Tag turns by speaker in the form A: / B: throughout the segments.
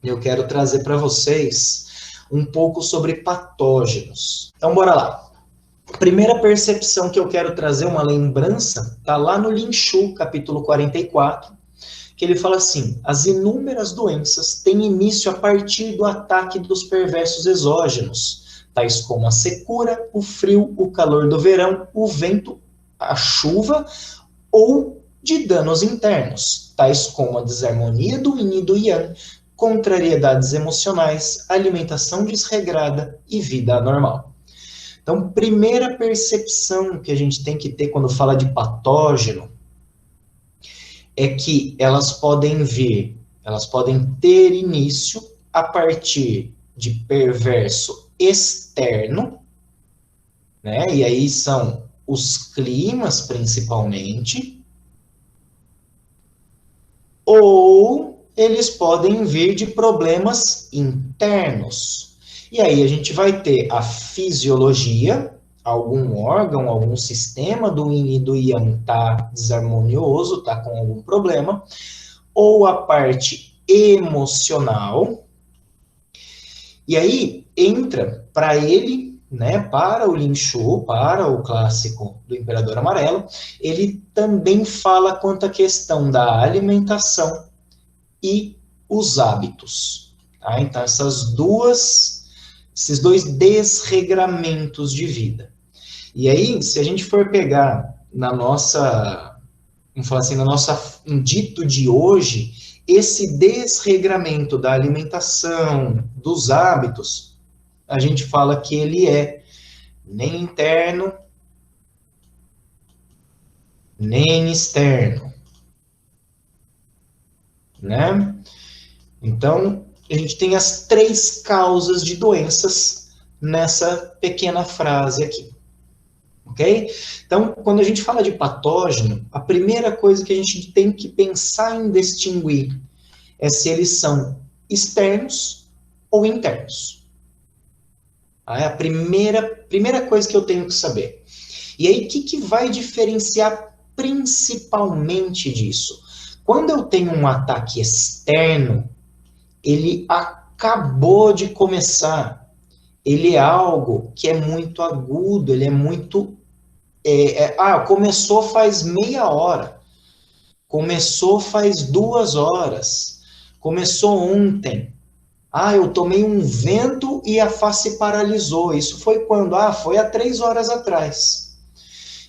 A: eu quero trazer para vocês um pouco sobre patógenos. Então, bora lá. Primeira percepção que eu quero trazer, uma lembrança, está lá no Lin Shu, capítulo 44, que ele fala assim: as inúmeras doenças têm início a partir do ataque dos perversos exógenos, tais como a secura, o frio, o calor do verão, o vento, a chuva, ou de danos internos, tais como a desarmonia do yin e do yang, contrariedades emocionais, alimentação desregrada e vida anormal. Então, primeira percepção que a gente tem que ter quando fala de patógeno é que elas podem ter início a partir de perverso externo, né? E aí são os climas principalmente, ou eles podem vir de problemas internos. E aí a gente vai ter a fisiologia, algum órgão, algum sistema do yin e do yang está desarmonioso, está com algum problema, ou a parte emocional. E aí entra para ele, né, para o Lin Shu, para o clássico do Imperador Amarelo, ele também fala quanto à questão da alimentação e os hábitos. Tá? Então, esses dois desregramentos de vida. E aí, se a gente for pegar vamos falar assim, no dito de hoje, esse desregramento da alimentação, dos hábitos, a gente fala que ele é nem interno, nem externo, né? Então, a gente tem as 3 causas de doenças nessa pequena frase aqui. Ok? Então, quando a gente fala de patógeno, a primeira coisa que a gente tem que pensar em distinguir é se eles são externos ou internos. É a primeira coisa que eu tenho que saber. E aí, o que vai diferenciar principalmente disso? Quando eu tenho um ataque externo, ele acabou de começar. Ele é algo que é muito agudo, ele é muito... começou faz meia hora, começou faz 2 horas, começou ontem. Eu tomei um vento e a face paralisou. Isso foi quando? Foi há 3 horas atrás.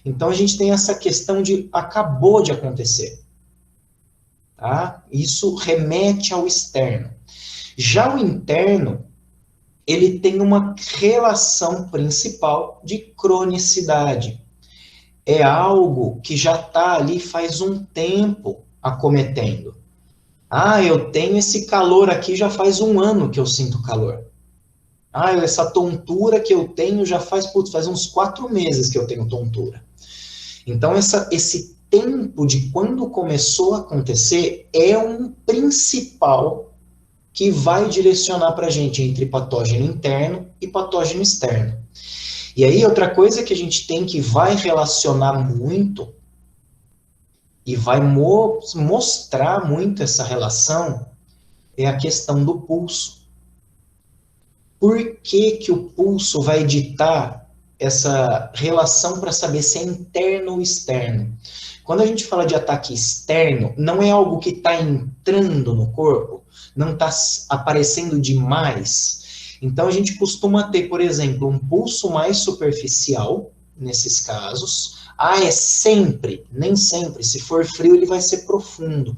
A: Então a gente tem essa questão de acabou de acontecer. Tá? Isso remete ao externo. Já o interno, ele tem uma relação principal de cronicidade. É algo que já está ali faz um tempo acometendo. Eu tenho esse calor aqui, já faz 1 ano que eu sinto calor. Essa tontura que eu tenho já faz uns 4 meses que eu tenho tontura. Então, esse tempo de quando começou a acontecer é um principal que vai direcionar para a gente entre patógeno interno e patógeno externo. E aí, outra coisa que a gente tem que vai relacionar muito e vai mostrar muito essa relação é a questão do pulso. Por que o pulso vai ditar essa relação para saber se é interno ou externo? Quando a gente fala de ataque externo, não é algo que está entrando no corpo, não está aparecendo demais. Então, a gente costuma ter, por exemplo, um pulso mais superficial, nesses casos. É sempre? Nem sempre. Se for frio, ele vai ser profundo.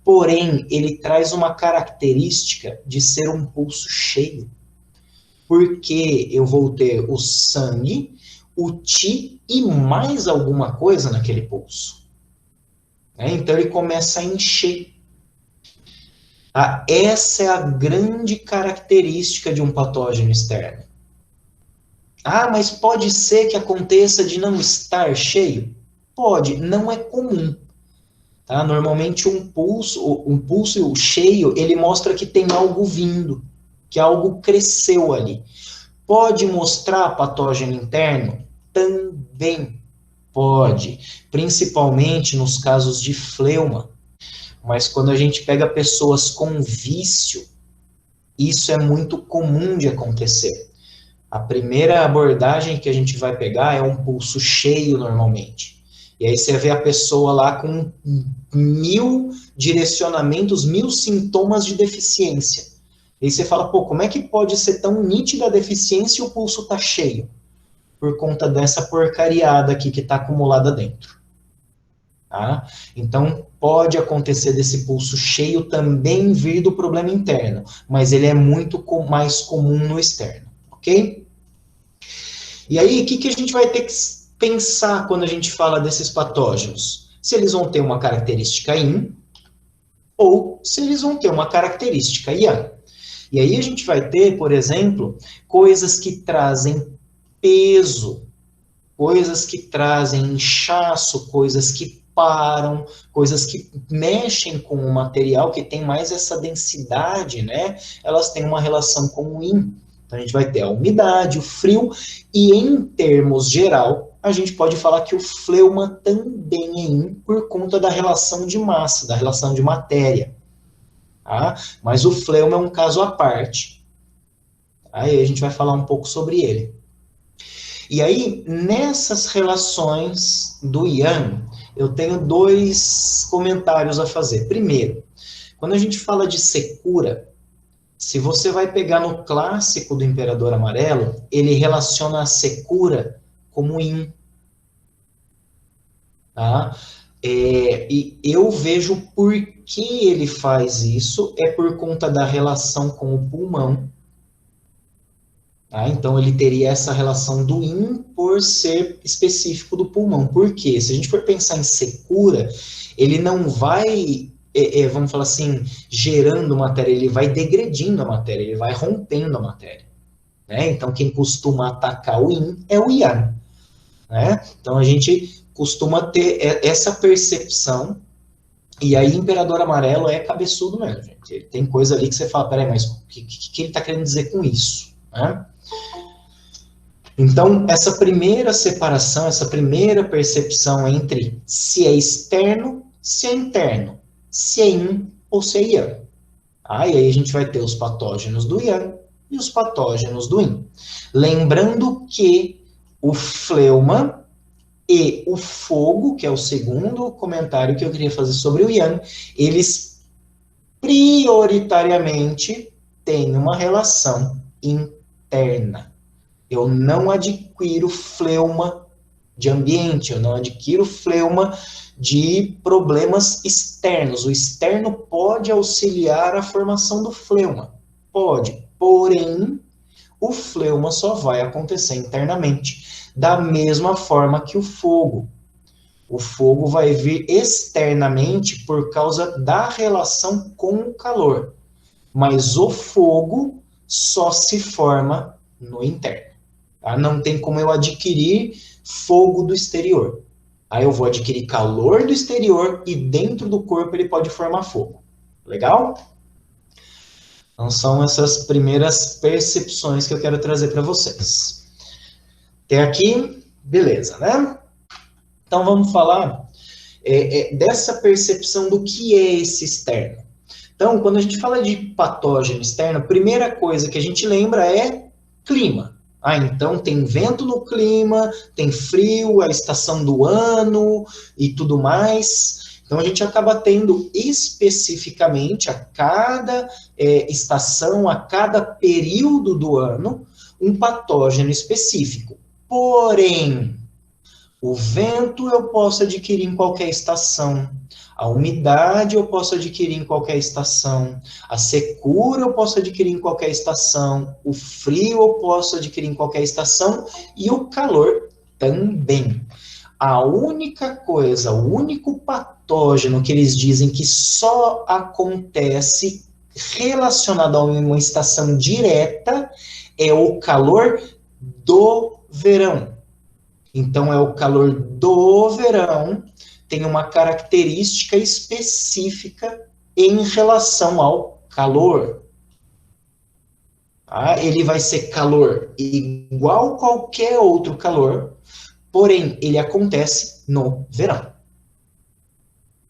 A: Porém, ele traz uma característica de ser um pulso cheio. Porque eu vou ter o sangue, o Qi e mais alguma coisa naquele pulso. Então, ele começa a encher. Essa é a grande característica de um patógeno externo. Mas pode ser que aconteça de não estar cheio? Pode, não é comum. Tá? Normalmente um pulso cheio, ele mostra que tem algo vindo, que algo cresceu ali. Pode mostrar patógeno interno? Também pode, principalmente nos casos de fleuma. Mas quando a gente pega pessoas com vício, Isso é muito comum de acontecer. A primeira abordagem que a gente vai pegar é um pulso cheio normalmente. E aí você vê a pessoa lá com 1000 direcionamentos, 1000 sintomas de deficiência. E aí você fala, pô, como é que pode ser tão nítida a deficiência e o pulso tá cheio? Por conta dessa porcariada aqui que está acumulada dentro. Tá? Então, pode acontecer desse pulso cheio também vir do problema interno, mas ele é muito mais comum no externo, ok? E aí, o que a gente vai ter que pensar quando a gente fala desses patógenos? Se eles vão ter uma característica yin ou se eles vão ter uma característica yang. E aí a gente vai ter, por exemplo, coisas que trazem peso, coisas que trazem inchaço, coisas que param, coisas que mexem com o material, que tem mais essa densidade, né? Elas têm uma relação com o yin. Então, a gente vai ter a umidade, o frio, e em termos geral, a gente pode falar que o fleuma também é yin por conta da relação de massa, da relação de matéria. Tá? Mas o fleuma é um caso à parte. Aí a gente vai falar um pouco sobre ele. E aí, nessas relações do Yang, eu tenho dois comentários a fazer. Primeiro, quando a gente fala de secura, se você vai pegar no clássico do Imperador Amarelo, ele relaciona a secura como Yin. Tá? E eu vejo por que ele faz isso, é por conta da relação com o pulmão. Tá? Então, ele teria essa relação do yin por ser específico do pulmão. Por quê? Se a gente for pensar em secura, ele não vai, vamos falar assim, gerando matéria, ele vai degredindo a matéria, ele vai rompendo a matéria. Né? Então, quem costuma atacar o yin é o yang. Né? Então, a gente costuma ter essa percepção, e aí Imperador Amarelo é cabeçudo mesmo, gente. Ele tem coisa ali que você fala, peraí, mas o que ele está querendo dizer com isso? Né? Então, essa primeira separação, essa primeira percepção entre se é externo, se é interno, se é yin ou se é yang. Ah, e aí a gente vai ter os patógenos do yang e os patógenos do yin. Lembrando que o fleuma e o fogo, que é o segundo comentário que eu queria fazer sobre o yang, eles prioritariamente têm uma relação interna. Eu não adquiro fleuma de ambiente, eu não adquiro fleuma de problemas externos. O externo pode auxiliar a formação do fleuma, pode, porém, o fleuma só vai acontecer internamente, da mesma forma que o fogo. O fogo vai vir externamente por causa da relação com o calor, mas o fogo só se forma no interno. Tá? Não tem como eu adquirir fogo do exterior. Aí eu vou adquirir calor do exterior e dentro do corpo ele pode formar fogo. Legal? Então são essas primeiras percepções que eu quero trazer para vocês. Até aqui, beleza, né? Então vamos falar dessa percepção do que é esse externo. Então, quando a gente fala de patógeno externo, a primeira coisa que a gente lembra é clima. Ah, então tem vento no clima, tem frio, a estação do ano e tudo mais. Então a gente acaba tendo especificamente a cada estação, a cada período do ano, um patógeno específico. Porém, o vento eu posso adquirir em qualquer estação. A umidade eu posso adquirir em qualquer estação, a secura eu posso adquirir em qualquer estação, o frio eu posso adquirir em qualquer estação e o calor também. A única coisa, o único patógeno que eles dizem que só acontece relacionado a uma estação direta é o calor do verão. Então, é o calor do verão, tem uma característica específica em relação ao calor. Tá? Ele vai ser calor igual qualquer outro calor, porém, ele acontece no verão.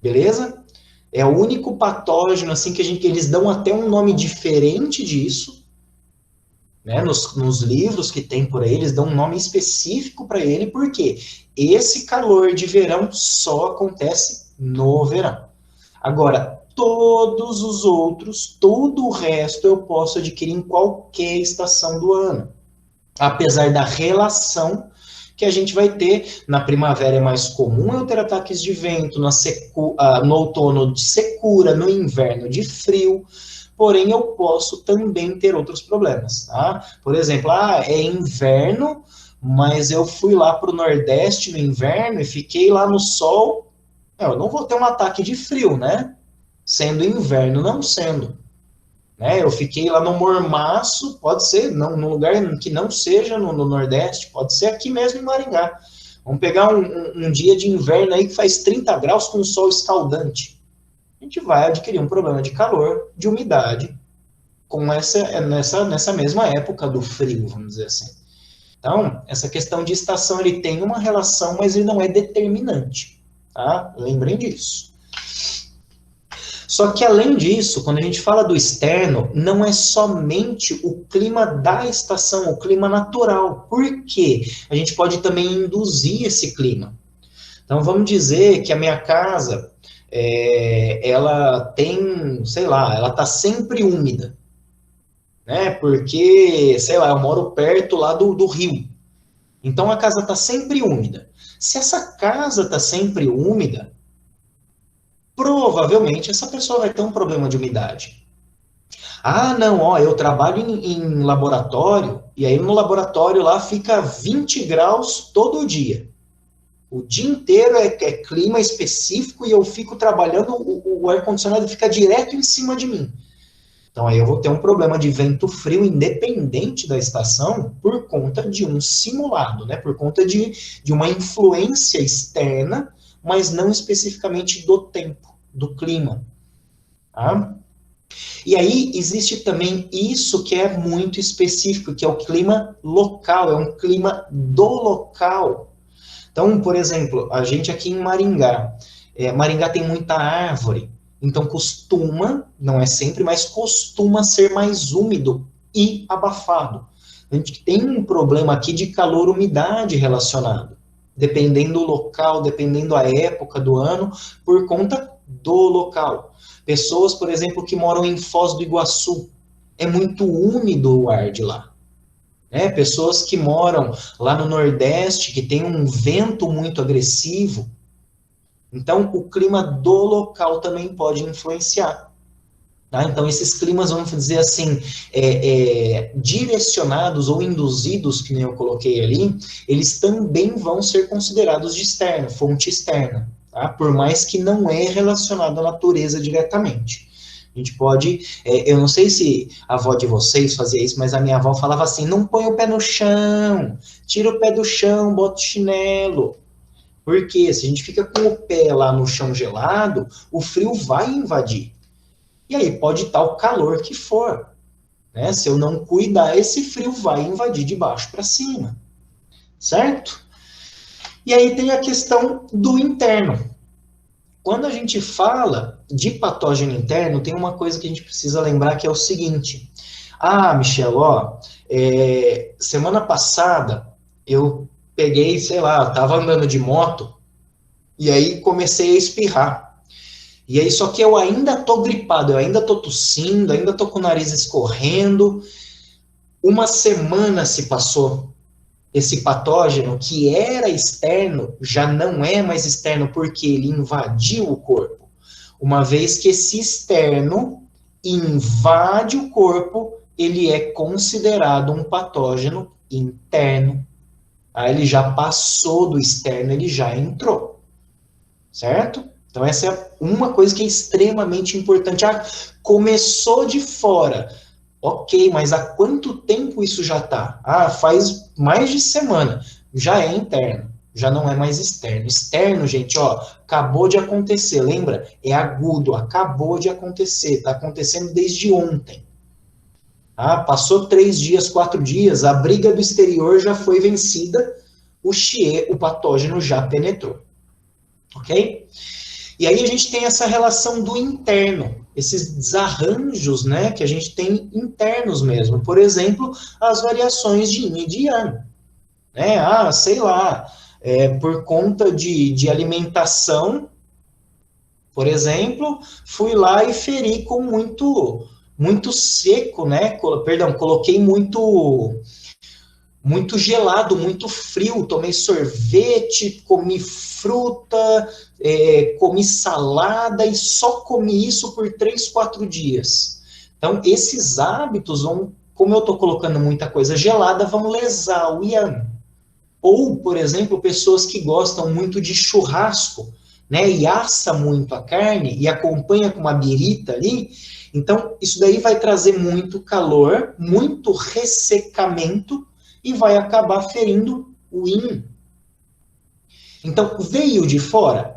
A: Beleza? É o único patógeno, assim, que eles dão até um nome diferente disso, né? Nos livros que tem por aí, eles dão um nome específico para ele, porque esse calor de verão só acontece no verão. Agora, todos os outros, todo o resto eu posso adquirir em qualquer estação do ano. Apesar da relação que a gente vai ter, na primavera é mais comum eu ter ataques de vento, no outono de secura, no inverno de frio, porém eu posso também ter outros problemas, tá? Por exemplo, é inverno, mas eu fui lá para o Nordeste no inverno e fiquei lá no sol, eu não vou ter um ataque de frio, né? Sendo inverno, não sendo. Né? Eu fiquei lá no Mormaço, pode ser num lugar que não seja no Nordeste, pode ser aqui mesmo em Maringá. Vamos pegar um dia de inverno aí que faz 30 graus com sol escaldante. A gente vai adquirir um problema de calor, de umidade, nessa mesma época do frio, vamos dizer assim. Então, essa questão de estação, ele tem uma relação, mas ele não é determinante, tá? Lembrem disso. Só que, além disso, quando a gente fala do externo, não é somente o clima da estação, o clima natural. Por quê? A gente pode também induzir esse clima. Então, vamos dizer que a minha casa, ela tem, sei lá, ela está sempre úmida. Né? Porque, sei lá, eu moro perto lá do rio. Então, a casa está sempre úmida. Se essa casa está sempre úmida, provavelmente essa pessoa vai ter um problema de umidade. Não, eu trabalho em laboratório, e aí no laboratório lá fica 20 graus todo dia. O dia inteiro é clima específico e eu fico trabalhando, o ar-condicionado fica direto em cima de mim. Então aí eu vou ter um problema de vento frio independente da estação por conta de um simulado, né? Por conta de uma influência externa, mas não especificamente do tempo, do clima. Tá? E aí existe também isso que é muito específico, que é o clima local, é um clima do local. Então, por exemplo, a gente aqui em Maringá, Maringá tem muita árvore, então costuma, não é sempre, mas costuma ser mais úmido e abafado. A gente tem um problema aqui de calor-umidade relacionado, dependendo do local, dependendo da época do ano, por conta do local. Pessoas, por exemplo, que moram em Foz do Iguaçu, é muito úmido o ar de lá. Né? Pessoas que moram lá no Nordeste, que tem um vento muito agressivo. Então, o clima do local também pode influenciar. Tá? Então, esses climas, vamos dizer assim, direcionados ou induzidos, que nem eu coloquei ali, eles também vão ser considerados de externo, fonte externa. Tá? Por mais que não é relacionado à natureza diretamente. A gente pode, eu não sei se a avó de vocês fazia isso, mas a minha avó falava assim, não põe o pé no chão, tira o pé do chão, bota o chinelo. Porque se a gente fica com o pé lá no chão gelado, o frio vai invadir. E aí pode estar o calor que for. Né? Se eu não cuidar, esse frio vai invadir de baixo para cima. Certo? E aí tem a questão do interno. Quando a gente fala de patógeno interno, tem uma coisa que a gente precisa lembrar que é o seguinte. Michel, semana passada eu peguei, sei lá, estava andando de moto e aí comecei a espirrar. E aí, só que eu ainda tô gripado, eu ainda tô tossindo, ainda tô com o nariz escorrendo. Uma semana se passou. Esse patógeno que era externo, já não é mais externo porque ele invadiu o corpo. Uma vez que esse externo invade o corpo, ele é considerado um patógeno interno. Aí ele já passou do externo, ele já entrou. Certo? Então essa é uma coisa que é extremamente importante. Começou de fora. Ok, mas há quanto tempo isso já está? Faz mais de semana. Já é interno, já não é mais externo. Externo, gente, acabou de acontecer. Lembra? É agudo, acabou de acontecer. Está acontecendo desde ontem. Passou 3 dias, 4 dias, a briga do exterior já foi vencida, o patógeno já penetrou. Ok? E aí a gente tem essa relação do interno, esses desarranjos, né, que a gente tem internos mesmo. Por exemplo, as variações de yin e de yang, né? Sei lá, por conta de alimentação, por exemplo, fui lá e feri com muito seco, né? Perdão, coloquei muito gelado, muito frio, tomei sorvete, comi fruta, comi salada e só comi isso por 3, 4 dias. Então, esses hábitos vão, como eu estou colocando muita coisa gelada, vão lesar o yang. Ou, por exemplo, pessoas que gostam muito de churrasco, né, e assa muito a carne e acompanha com uma birita ali, então isso daí vai trazer muito calor, muito ressecamento e vai acabar ferindo o yin. Então, veio de fora,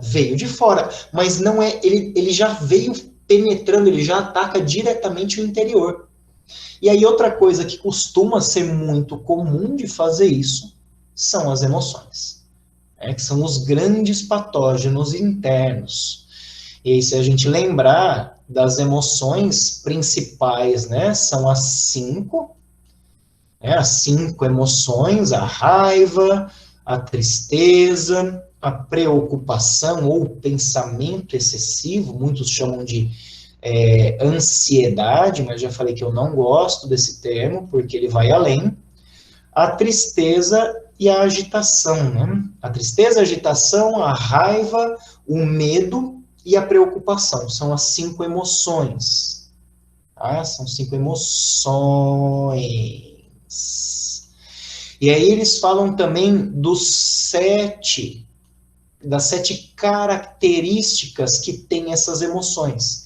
A: mas não é, ele já veio penetrando, ele já ataca diretamente o interior. E aí outra coisa que costuma ser muito comum de fazer isso são as emoções, que são os grandes patógenos internos. E aí, se a gente lembrar das emoções principais, né, são as 5, as 5 emoções: a raiva, a tristeza, a preocupação ou pensamento excessivo, muitos chamam de ansiedade, mas já falei que eu não gosto desse termo, porque ele vai além. A tristeza e a agitação, né? A tristeza, a agitação, a raiva, o medo e a preocupação. São as 5 emoções. São 5 emoções. E aí eles falam também das 7 características que tem essas emoções.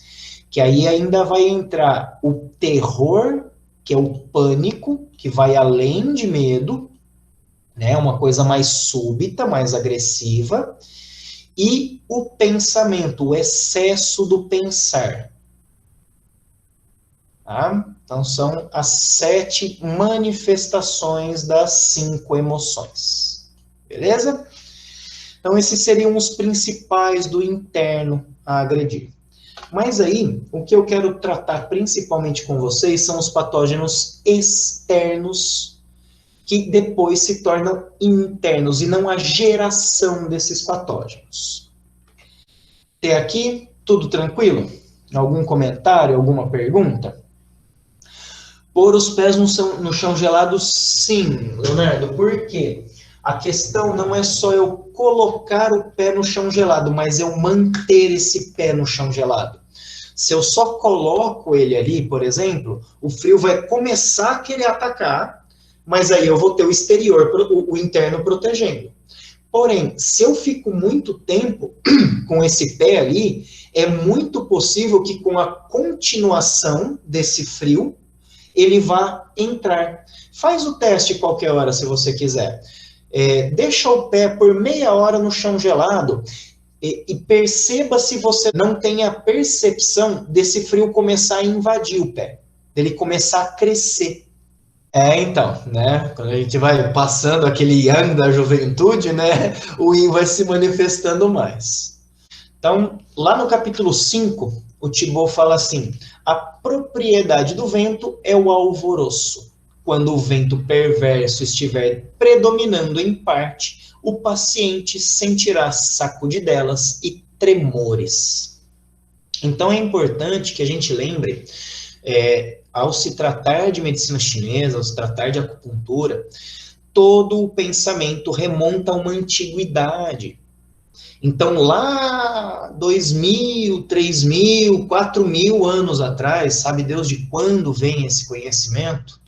A: Que aí ainda vai entrar o terror, que é o pânico, que vai além de medo, né? Uma coisa mais súbita, mais agressiva, e o pensamento, o excesso do pensar. Tá? Então, são as 7 manifestações das 5 emoções. Beleza? Então, esses seriam os principais do interno a agredir. Mas aí, o que eu quero tratar principalmente com vocês são os patógenos externos, que depois se tornam internos, e não a geração desses patógenos. Até aqui, tudo tranquilo? Algum comentário, alguma pergunta? Pôr os pés no chão gelado, sim, Leonardo. Por quê? A questão não é só eu colocar o pé no chão gelado, mas eu manter esse pé no chão gelado. Se eu só coloco ele ali, por exemplo, o frio vai começar a querer atacar, mas aí eu vou ter o exterior, o interno protegendo. Porém, se eu fico muito tempo com esse pé ali, é muito possível que com a continuação desse frio, ele vá entrar. Faz o teste qualquer hora, se você quiser. Deixa o pé por meia hora no chão gelado e perceba se você não tem a percepção desse frio começar a invadir o pé, dele começar a crescer. Então, né, quando a gente vai passando aquele yang da juventude, né, o yin vai se manifestando mais. Então, lá no capítulo 5, o Thibaut fala assim: a propriedade do vento é o alvoroço. Quando o vento perverso estiver predominando em parte, o paciente sentirá sacudidelas e tremores. Então, é importante que a gente lembre, ao se tratar de medicina chinesa, ao se tratar de acupuntura, todo o pensamento remonta a uma antiguidade. Então, lá 2.000, 3.000, 4.000 anos atrás, sabe Deus de quando vem esse conhecimento?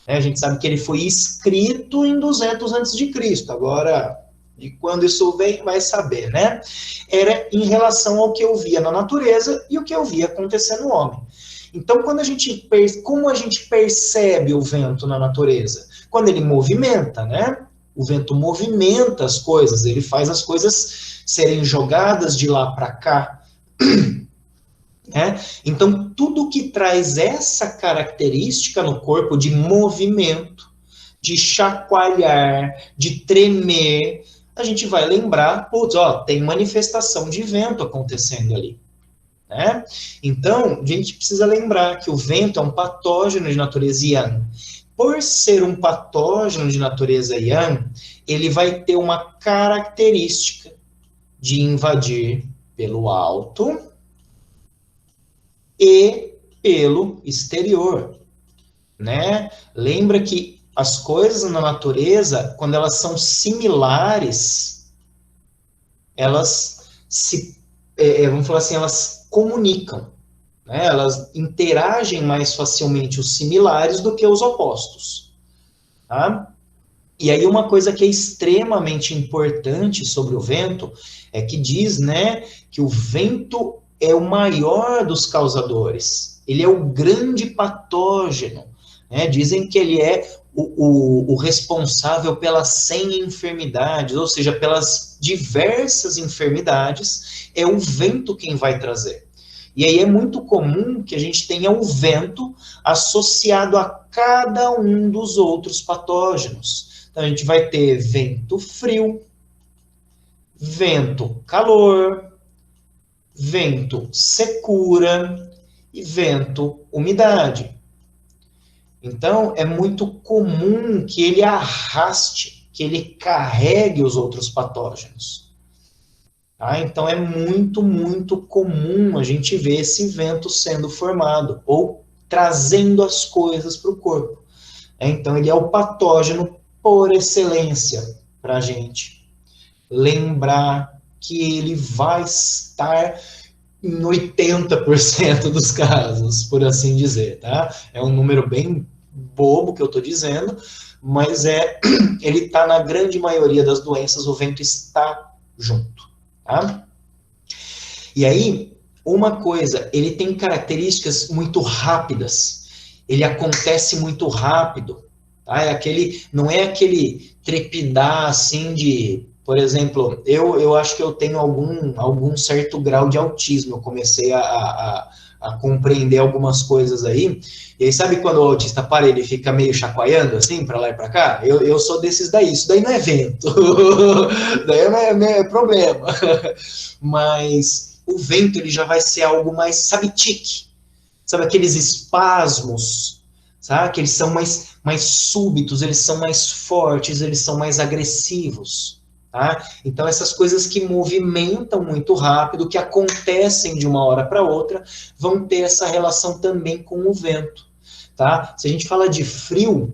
A: A gente sabe que ele foi escrito em 200 a.C. Agora, de quando isso vem, vai saber, né? Era em relação ao que eu via na natureza e o que eu via acontecer no homem. Então, como a gente percebe o vento na natureza? Quando ele movimenta, né? O vento movimenta as coisas, ele faz as coisas serem jogadas de lá para cá. Então, tudo que traz essa característica no corpo de movimento, de chacoalhar, de tremer, a gente vai lembrar, putz, ó, tem manifestação de vento acontecendo ali, né? Então, a gente precisa lembrar que o vento é um patógeno de natureza yang. Por ser um patógeno de natureza yang, ele vai ter uma característica de invadir pelo alto e pelo exterior, né? Lembra que as coisas na natureza, quando elas são similares, elas vamos falar assim, elas comunicam, né? Elas interagem mais facilmente os similares do que os opostos, tá? E aí uma coisa que é extremamente importante sobre o vento é que diz, né, que o vento é o maior dos causadores. Ele é o grande patógeno, né? Dizem que ele é o responsável pelas 100 enfermidades, ou seja, pelas diversas enfermidades, é o vento quem vai trazer. E aí é muito comum que a gente tenha o vento associado a cada um dos outros patógenos. Então, a gente vai ter vento frio, vento calor, vento secura e vento umidade. Então, é muito comum que ele arraste, que ele carregue os outros patógenos. Tá? Então, é muito, muito comum a gente ver esse vento sendo formado, ou trazendo as coisas para o corpo. Então, ele é o patógeno por excelência para a gente lembrar que ele vai estar em 80% dos casos, por assim dizer, tá? É um número bem bobo que eu estou dizendo, mas ele está na grande maioria das doenças, o vento está junto, tá? E aí, uma coisa, ele tem características muito rápidas, ele acontece muito rápido, tá? Não é aquele trepidar assim de, por exemplo, eu acho que eu tenho algum certo grau de autismo, eu comecei a compreender algumas coisas aí, e aí sabe quando o autista para, ele fica meio chacoalhando assim, para lá e para cá? Eu sou desses daí, isso daí não é vento, daí é problema, mas o vento ele já vai ser algo mais, sabe, tique, sabe aqueles espasmos, sabe, que eles são mais súbitos, eles são mais fortes, eles são mais agressivos, tá? Então, essas coisas que movimentam muito rápido, que acontecem de uma hora para outra, vão ter essa relação também com o vento, tá? Se a gente fala de frio,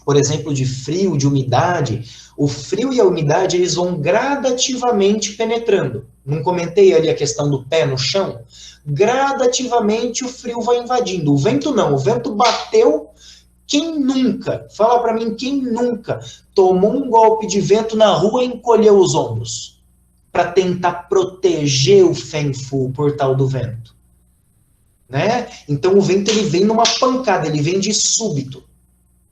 A: por exemplo, de frio, de umidade, o frio e a umidade, eles vão gradativamente penetrando. Não comentei ali a questão do pé no chão? Gradativamente o frio vai invadindo. O vento não, o vento bateu. Quem nunca, fala para mim, quem nunca tomou um golpe de vento na rua e encolheu os ombros para tentar proteger o Feng Fu, o portal do vento, né? Então o vento ele vem numa pancada, ele vem de súbito,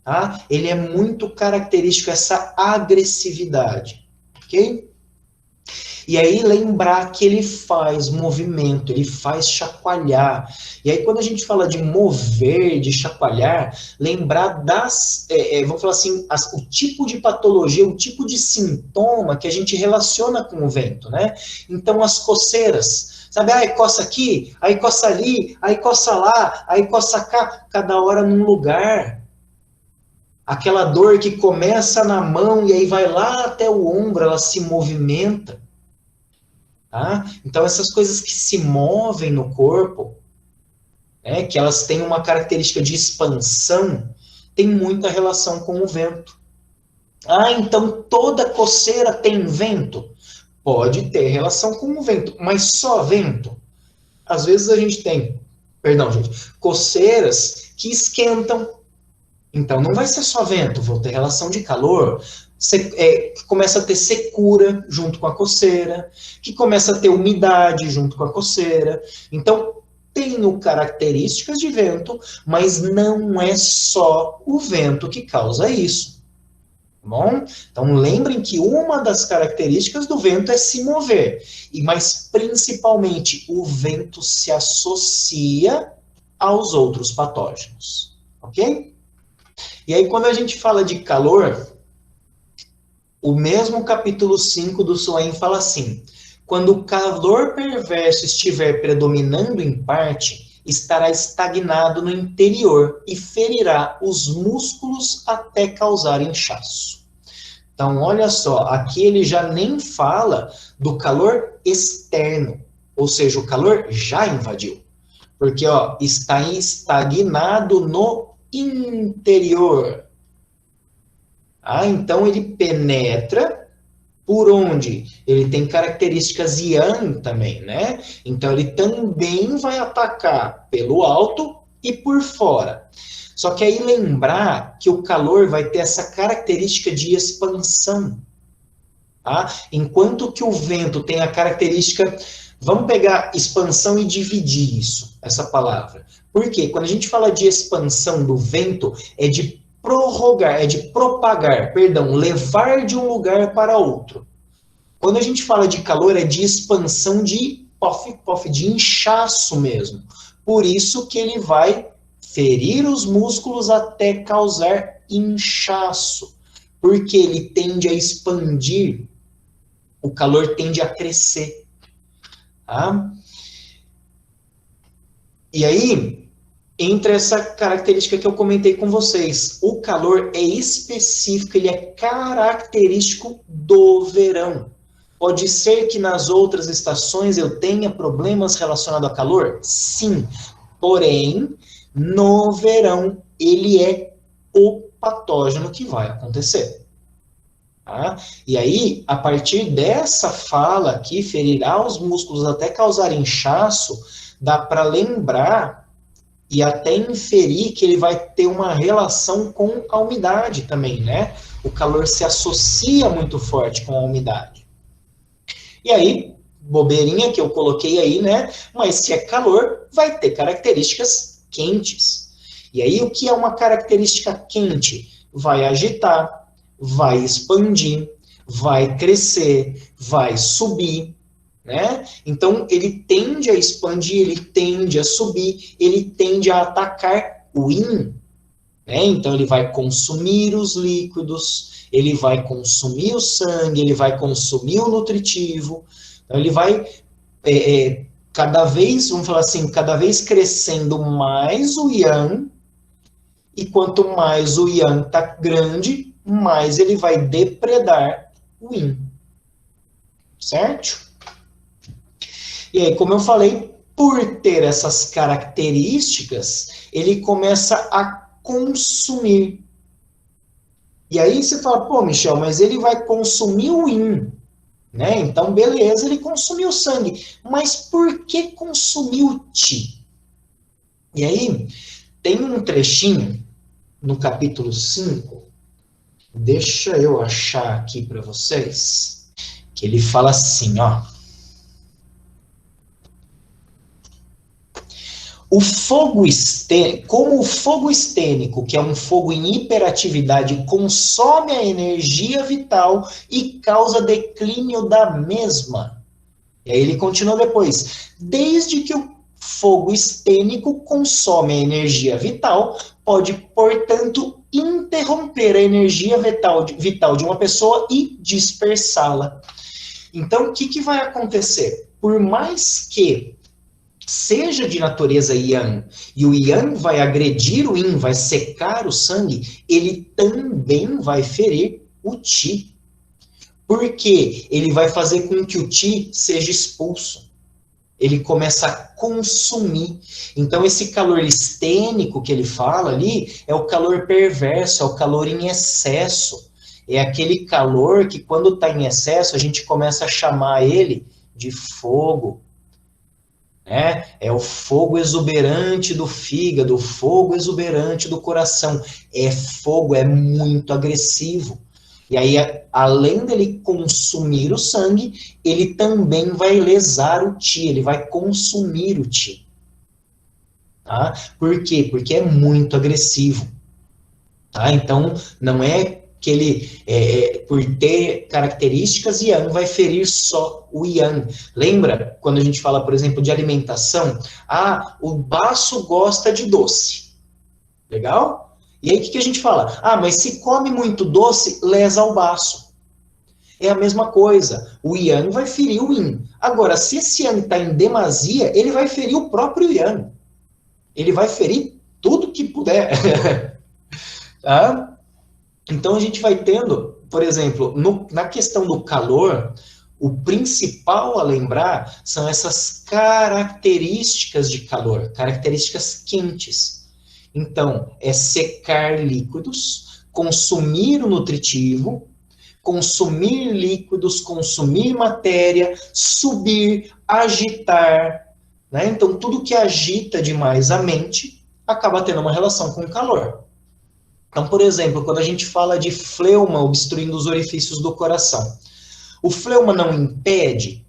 A: tá? Ele é muito característico essa agressividade, ok? E aí lembrar que ele faz movimento, ele faz chacoalhar. E aí quando a gente fala de mover, de chacoalhar, lembrar vamos falar assim, o tipo de patologia, o tipo de sintoma que a gente relaciona com o vento, né? Então as coceiras, sabe? Aí coça aqui, aí coça ali, aí coça lá, aí coça cá, cada hora num lugar. Aquela dor que começa na mão e aí vai lá até o ombro, ela se movimenta. Tá? Então, essas coisas que se movem no corpo, né, que elas têm uma característica de expansão, tem muita relação com o vento. Ah, então toda coceira tem vento? Pode ter relação com o vento, mas só vento? Às vezes a gente tem, coceiras que esquentam. Então não vai ser só vento, vou ter relação de calor, que começa a ter secura junto com a coceira, que começa a ter umidade junto com a coceira. Então, tem características de vento, mas não é só o vento que causa isso. Tá bom? Então, lembrem que uma das características do vento é se mover, mas principalmente o vento se associa aos outros patógenos. Ok? E aí, quando a gente fala de calor, o mesmo capítulo 5 do Suaim fala assim: quando o calor perverso estiver predominando em parte, estará estagnado no interior e ferirá os músculos até causar inchaço. Então, olha só, aqui ele já nem fala do calor externo, ou seja, o calor já invadiu. Porque, ó, está estagnado no interior. Ah, então ele penetra por onde? Ele tem características yang também, né? Então ele também vai atacar pelo alto e por fora. Só que aí lembrar que o calor vai ter essa característica de expansão. Tá? Enquanto que o vento tem a característica. Vamos pegar expansão e dividir isso, essa palavra. Por quê? Quando a gente fala de expansão do vento, é de prorrogar, é de propagar, perdão, levar de um lugar para outro. Quando a gente fala de calor, é de expansão de pof, de inchaço mesmo. Por isso que ele vai ferir os músculos até causar inchaço. Porque ele tende a expandir, o calor tende a crescer. Tá? E aí, entra essa característica que eu comentei com vocês. O calor é específico, ele é característico do verão. Pode ser que nas outras estações eu tenha problemas relacionados a calor? Sim. Porém, no verão, ele é o patógeno que vai acontecer. Tá? E aí, a partir dessa fala aqui, ferirá os músculos até causar inchaço, dá para lembrar e até inferir que ele vai ter uma relação com a umidade também, né? O calor se associa muito forte com a umidade. E aí, bobeirinha que eu coloquei aí, né? Mas se é calor, vai ter características quentes. E aí, o que é uma característica quente? Vai agitar, vai expandir, vai crescer, vai subir, né? Então, ele tende a expandir, ele tende a subir, ele tende a atacar o yin, né? Então, ele vai consumir os líquidos, ele vai consumir o sangue, ele vai consumir o nutritivo, então ele vai cada vez, vamos falar assim, cada vez crescendo mais o yang, e quanto mais o yang está grande, mais ele vai depredar o yin. Certo? E aí, como eu falei, por ter essas características, ele começa a consumir. E aí você fala, pô, Michel, mas ele vai consumir o yin, né? Então, beleza, ele consumiu o sangue. Mas por que consumiu o qi? E aí, tem um trechinho no capítulo 5, deixa eu achar aqui para vocês, que ele fala assim, ó. Como o fogo estênico, que é um fogo em hiperatividade, consome a energia vital e causa declínio da mesma. E aí ele continua depois. Desde que o fogo estênico consome a energia vital, pode, portanto, interromper a energia vital de uma pessoa e dispersá-la. Então, o que vai acontecer? Por mais que seja de natureza yang, e o yang vai agredir o yin, vai secar o sangue, ele também vai ferir o qi. Porque ele vai fazer com que o qi seja expulso. Ele começa a consumir. Então, esse calor estênico que ele fala ali, é o calor perverso, é o calor em excesso. É aquele calor que, quando está em excesso, a gente começa a chamar ele de fogo. É o fogo exuberante do fígado, o fogo exuberante do coração. É fogo, é muito agressivo. E aí, além dele consumir o sangue, ele também vai lesar o qi, ele vai consumir o qi. Tá? Por quê? Porque é muito agressivo. Tá? Então, não é que ele, por ter características yang, vai ferir só o yang. Lembra, quando a gente fala, por exemplo, de alimentação? Ah, o baço gosta de doce. Legal? E aí, o que a gente fala? Ah, mas se come muito doce, lesa o baço. É a mesma coisa. O yang vai ferir o yin. Agora, se esse yang está em demasia, ele vai ferir o próprio yang. Ele vai ferir tudo que puder. Tá? Então a gente vai tendo, por exemplo, na questão do calor, o principal a lembrar são essas características de calor, características quentes. Então, é secar líquidos, consumir o nutritivo, consumir líquidos, consumir matéria, subir, agitar, né? Então, tudo que agita demais a mente acaba tendo uma relação com o calor. Então, por exemplo, quando a gente fala de fleuma obstruindo os orifícios do coração, o fleuma não impede?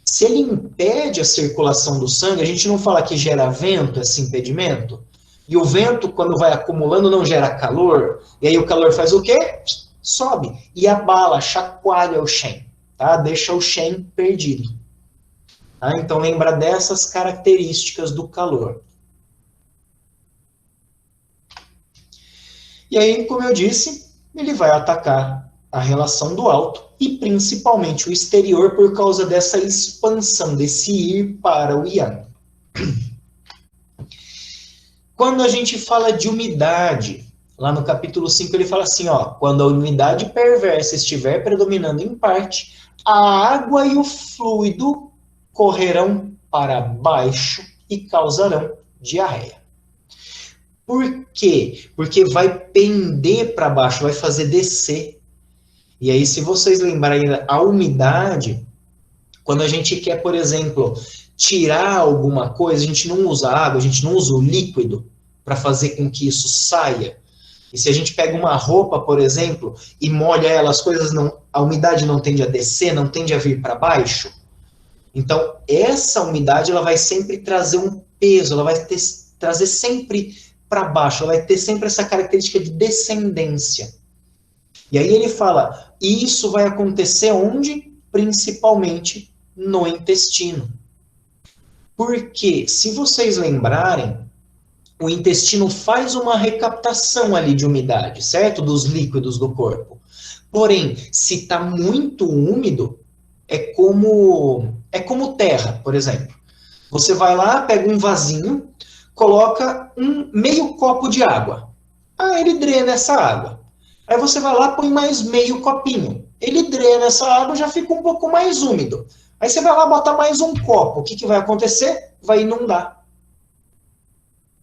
A: Se ele impede a circulação do sangue, a gente não fala que gera vento esse impedimento? E o vento, quando vai acumulando, não gera calor? E aí o calor faz o quê? Sobe e abala, chacoalha o Shen, tá? Deixa o Shen perdido. Tá? Então lembra dessas características do calor. E aí, como eu disse, ele vai atacar a relação do alto e principalmente o exterior por causa dessa expansão, desse ir para o yang. Quando a gente fala de umidade, lá no capítulo 5 ele fala assim, ó, quando a umidade perversa estiver predominando em parte, a água e o fluido correrão para baixo e causarão diarreia. Por quê? Porque vai pender para baixo, vai fazer descer. E aí, se vocês lembrarem, a umidade, quando a gente quer, por exemplo, tirar alguma coisa, a gente não usa água, a gente não usa o líquido para fazer com que isso saia. E se a gente pega uma roupa, por exemplo, e molha ela, as coisas não, a umidade não tende a descer, não tende a vir para baixo. Então, essa umidade, ela vai sempre trazer um peso, ela vai trazer sempre para baixo, ela vai ter sempre essa característica de descendência. E aí ele fala, isso vai acontecer onde? Principalmente no intestino. Porque, se vocês lembrarem, o intestino faz uma recaptação ali de umidade, certo? Dos líquidos do corpo. Porém, se está muito úmido, é como terra, por exemplo. Você vai lá, pega um vasinho, coloca meio copo de água. Ah, ele drena essa água. Aí você vai lá, põe mais meio copinho. Ele drena essa água, já fica um pouco mais úmido. Aí você vai lá, botar mais um copo. O que vai acontecer? Vai inundar.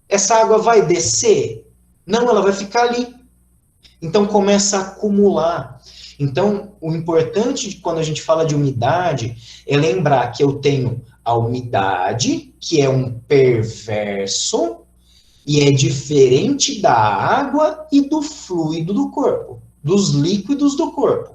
A: Essa água vai descer? Não, ela vai ficar ali. Então começa a acumular. Então, o importante quando a gente fala de umidade é lembrar que eu tenho a umidade, que é um perverso, e é diferente da água e do fluido do corpo, dos líquidos do corpo.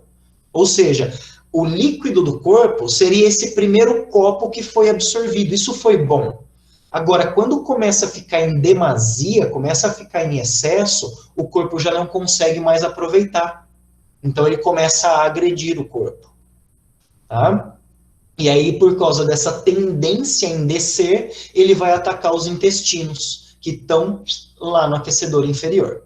A: Ou seja, o líquido do corpo seria esse primeiro copo que foi absorvido. Isso foi bom. Agora, quando começa a ficar em demasia, começa a ficar em excesso, o corpo já não consegue mais aproveitar. Então, ele começa a agredir o corpo. Tá? E aí, por causa dessa tendência em descer, ele vai atacar os intestinos, que estão lá no aquecedor inferior.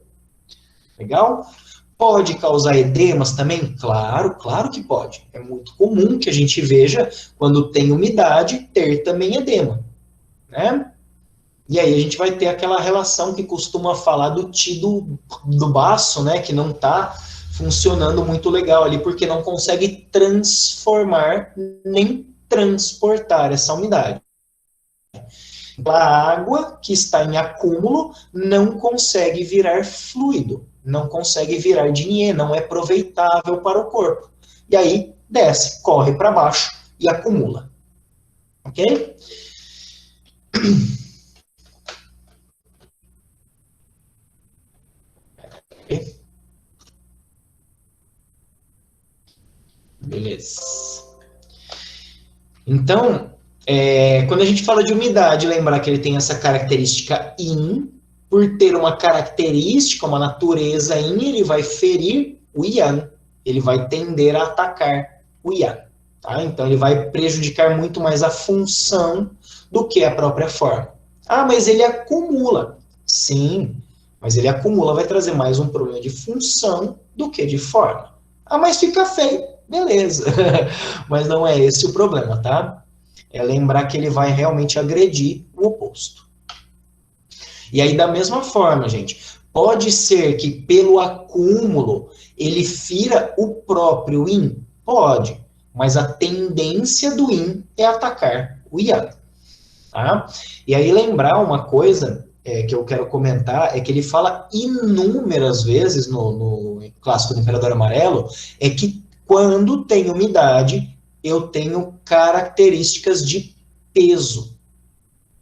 A: Legal? Pode causar edemas também? Claro, claro que pode. É muito comum que a gente veja, quando tem umidade, ter também edema. Né? E aí a gente vai ter aquela relação que costuma falar do ti do baço, né? Que não está funcionando muito legal ali, porque não consegue transformar nem transportar essa umidade. A água que está em acúmulo não consegue virar fluido, não consegue virar dinheiro, não é aproveitável para o corpo. E aí desce, corre para baixo e acumula. Ok? Beleza. Então, quando a gente fala de umidade, lembrar que ele tem essa característica yin, por ter uma característica, uma natureza yin, ele vai ferir o yang, ele vai tender a atacar o yang. Tá? Então, ele vai prejudicar muito mais a função do que a própria forma. Ah, mas ele acumula. Sim, mas ele acumula, vai trazer mais um problema de função do que de forma. Ah, mas fica feio. beleza. Mas não é esse o problema, tá? É lembrar que ele vai realmente agredir o oposto. E aí, da mesma forma, gente, pode ser que pelo acúmulo ele fira o próprio yin? Pode, mas a tendência do yin é atacar o yang. Tá? E aí lembrar uma coisa que eu quero comentar, é que ele fala inúmeras vezes no Clássico do Imperador Amarelo, é que quando tem umidade, eu tenho características de peso.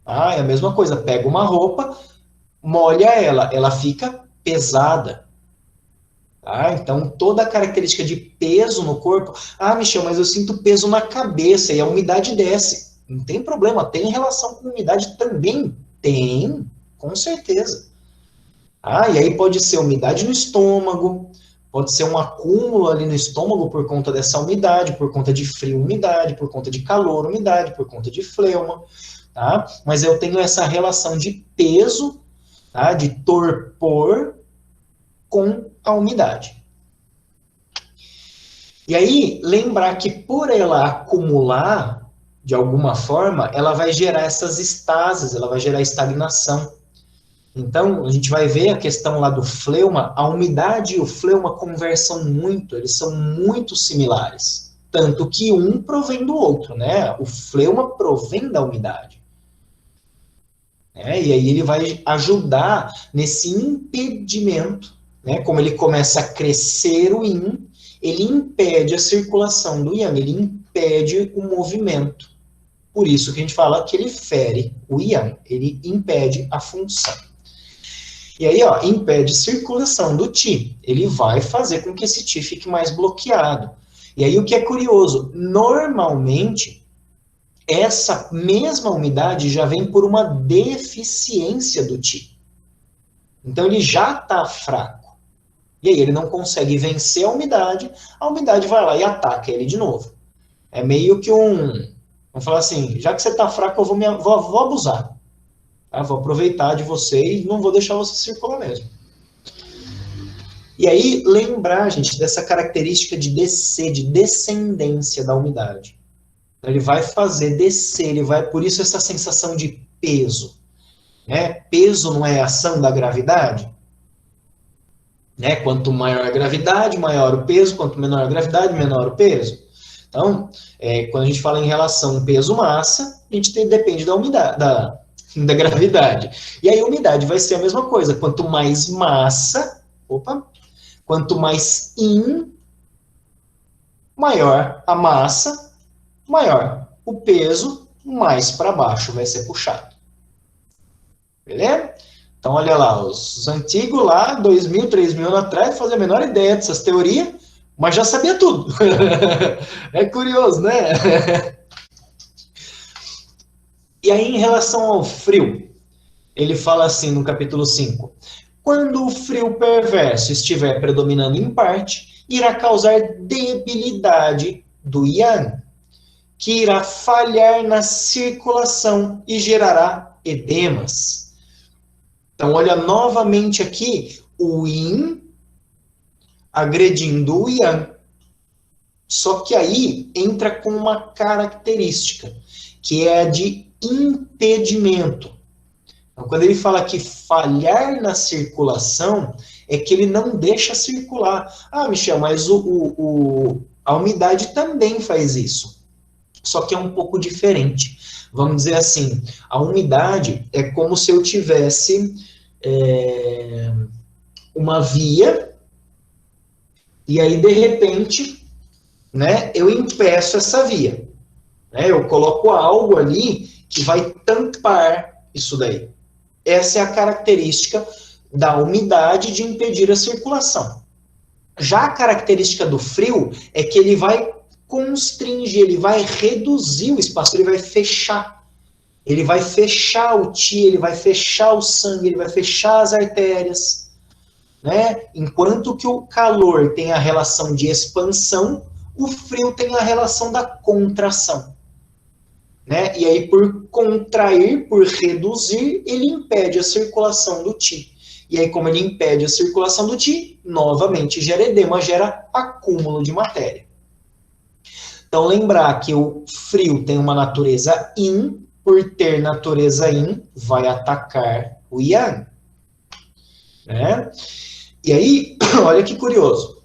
A: Tá? É a mesma coisa, pega uma roupa, molha ela, ela fica pesada. Tá? Então, toda a característica de peso no corpo, Michel, mas eu sinto peso na cabeça e a umidade desce. Não tem problema, tem relação com umidade também? Tem, com certeza. E aí pode ser umidade no estômago, pode ser um acúmulo ali no estômago por conta dessa umidade, por conta de frio, umidade, por conta de calor, umidade, por conta de fleuma, tá? Mas eu tenho essa relação de peso, tá? De torpor com a umidade. E aí, lembrar que por ela acumular, de alguma forma, ela vai gerar essas estases, ela vai gerar estagnação. Então, a gente vai ver a questão lá do fleuma, a umidade e o fleuma conversam muito, eles são muito similares. Tanto que um provém do outro, né? O fleuma provém da umidade. E aí ele vai ajudar nesse impedimento, né? Como ele começa a crescer o yin, ele impede a circulação do yang, ele impede o movimento. Por isso que a gente fala que ele fere o yang, ele impede a função. E aí, impede circulação do Qi. Ele vai fazer com que esse Qi fique mais bloqueado. E aí, o que é curioso, normalmente, essa mesma umidade já vem por uma deficiência do Qi. Então, ele já está fraco. E aí, ele não consegue vencer a umidade vai lá e ataca ele de novo. É meio que vamos falar assim, já que você está fraco, eu vou abusar. Vou aproveitar de você e não vou deixar você circular mesmo. E aí, lembrar, gente, dessa característica de descer, de descendência da umidade. Ele vai fazer descer, por isso essa sensação de peso. Né? Peso não é ação da gravidade? Né? Quanto maior a gravidade, maior o peso, quanto menor a gravidade, menor o peso. Então, quando a gente fala em relação peso-massa, a gente depende da umidade, da gravidade. E aí a umidade vai ser a mesma coisa. Quanto mais massa, quanto mais yin, maior a massa, maior o peso, mais para baixo vai ser puxado. Beleza? Então, olha lá, os antigos lá, 2.000, 3.000 anos atrás, não faziam a menor ideia dessas teorias, mas já sabia tudo. É curioso, né? E aí, em relação ao frio, ele fala assim no capítulo 5, quando o frio perverso estiver predominando em parte, irá causar debilidade do yang, que irá falhar na circulação e gerará edemas. Então, olha novamente aqui, o yin agredindo o yang. Só que aí entra com uma característica, que é a de impedimento. Então, quando ele fala que falhar na circulação, é que ele não deixa circular. Michel, mas a umidade também faz isso. Só que é um pouco diferente. Vamos dizer assim, a umidade é como se eu tivesse uma via, e aí, de repente, né, eu impeço essa via. Eu coloco algo ali que vai tampar isso daí. Essa é a característica da umidade de impedir a circulação. Já a característica do frio é que ele vai constringir, ele vai reduzir o espaço, ele vai fechar. Ele vai fechar o Qi, ele vai fechar o sangue, ele vai fechar as artérias. Né? Enquanto que o calor tem a relação de expansão, o frio tem a relação da contração. Né? E aí, por contrair, por reduzir, ele impede a circulação do Qi. E aí, como ele impede a circulação do Qi, novamente gera edema, gera acúmulo de matéria. Então, lembrar que o frio tem uma natureza yin, por ter natureza yin, vai atacar o yang. Né? E aí, olha que curioso.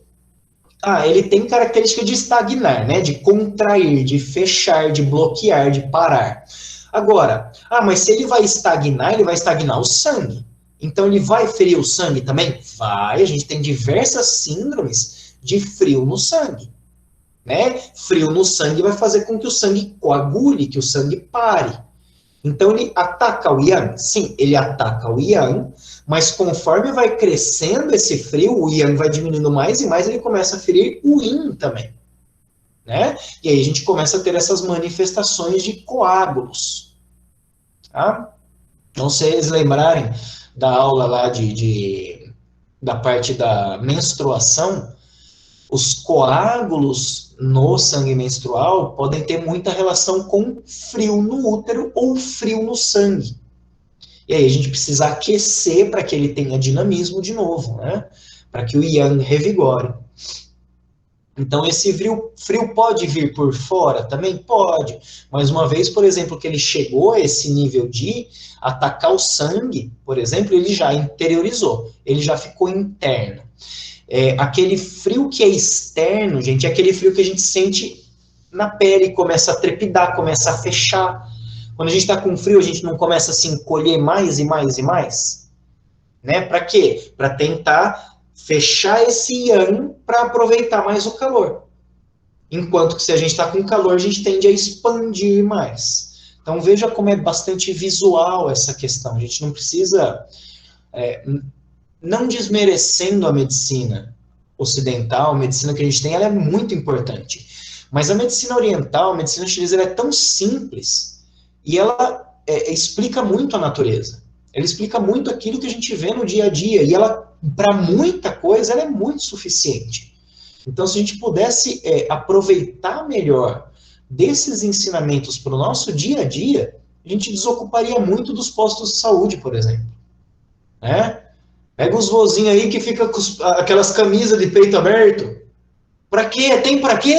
A: Ele tem característica de estagnar, né? De contrair, de fechar, de bloquear, de parar. Agora, mas se ele vai estagnar o sangue. Então ele vai ferir o sangue também? Vai, a gente tem diversas síndromes de frio no sangue. Né? Frio no sangue vai fazer com que o sangue coagule, que o sangue pare. Então ele ataca o yang? Sim, ele ataca o yang, mas conforme vai crescendo esse frio, o yang vai diminuindo mais e mais, ele começa a ferir o yin também. Né? E aí a gente começa a ter essas manifestações de coágulos. Tá? Então, se vocês lembrarem da aula lá da parte da menstruação, os coágulos no sangue menstrual podem ter muita relação com frio no útero ou frio no sangue. E aí a gente precisa aquecer para que ele tenha dinamismo de novo, né? Para que o yang revigore. Então esse frio pode vir por fora? Também pode. Mas uma vez, por exemplo, que ele chegou a esse nível de atacar o sangue, por exemplo, ele já interiorizou, ele já ficou interno. Aquele frio que é externo, gente, é aquele frio que a gente sente na pele, começa a trepidar, começa a fechar. Quando a gente está com frio, a gente não começa a se encolher mais e mais e mais? Né? Para quê? Para tentar fechar esse yang para aproveitar mais o calor. Enquanto que se a gente está com calor, a gente tende a expandir mais. Então veja como é bastante visual essa questão. A gente não precisa... não desmerecendo a medicina ocidental, a medicina que a gente tem, ela é muito importante. Mas a medicina oriental, a medicina chinesa, ela é tão simples e ela explica muito a natureza. Ela explica muito aquilo que a gente vê no dia a dia e ela, para muita coisa, ela é muito suficiente. Então, se a gente pudesse aproveitar melhor desses ensinamentos para o nosso dia a dia, a gente desocuparia muito dos postos de saúde, por exemplo. Né? Pega os vozinhos aí que fica com aquelas camisas de peito aberto. Pra quê? Tem pra quê?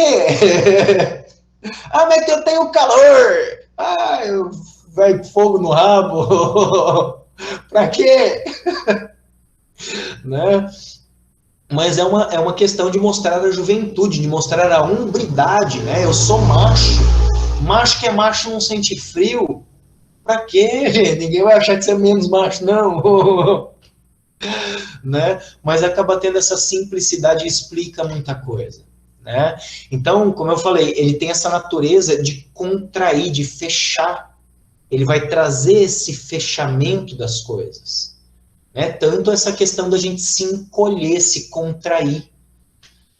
A: Mas eu tenho calor. Vai fogo no rabo. Pra quê? Né? Mas é uma questão de mostrar a juventude, de mostrar a hombridade, né? Eu sou macho. Macho que é macho não sente frio. Pra quê? Ninguém vai achar que você é menos macho, não. Né? Mas acaba tendo essa simplicidade e explica muita coisa. Né? Então, como eu falei, ele tem essa natureza de contrair, de fechar. Ele vai trazer esse fechamento das coisas. Né? Tanto essa questão da gente se encolher, se contrair.